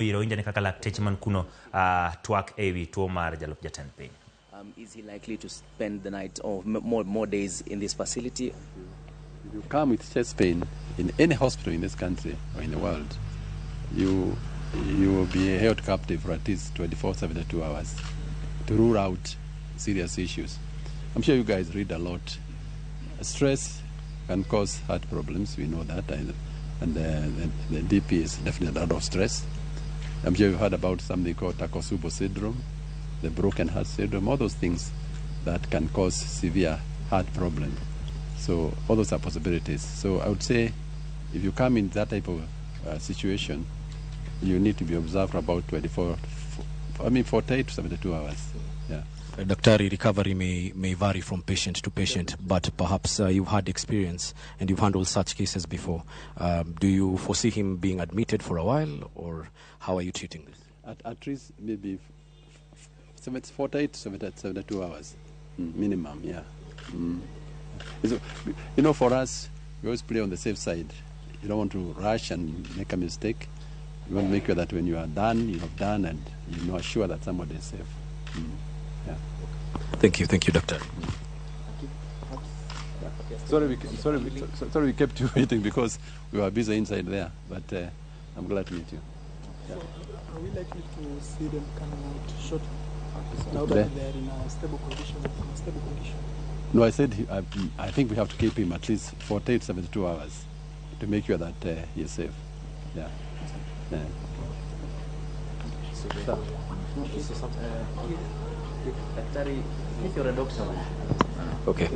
Iro inja ne kaka lakteche man kuno twak ewi tuo mar jalup jatend piny. Is he likely to spend the night or more days in this facility? If you come with chest pain in any hospital in this country or in the world, you will be held captive for at least 24, 72 hours to rule out serious issues. I'm sure you guys read a lot. Stress can cause heart problems, we know that, and the DP is definitely out of stress. I'm sure you've heard about something called Takotsubo syndrome, the broken heart syndrome, all those things that can cause severe heart problem. So all those are possibilities. So I would say if you come in that type of situation, you need to be observed for about 48 to 72 hours. Yeah. Daktari, recovery may vary from patient to patient, but perhaps you've had experience and you've handled such cases before. Do you foresee him being admitted for a while, or how are you treating this? At least maybe 48 to 72 hours minimum, yeah. So, you know, for us, we always play on the safe side. You don't want to rush and make a mistake. You want to make sure that when you are done, you have done, and you are sure that somebody is safe. Yeah. Thank you, Doctor. Sorry, we kept you waiting because we were busy inside there. But I'm glad to meet you. Yeah. So, are we likely to see them coming out short now that they're in a stable condition? No, I said I think we have to keep him at least 48, 72 hours to make sure that he is safe. Yeah. Yeah. Daktari, if you're a doctor. Okay.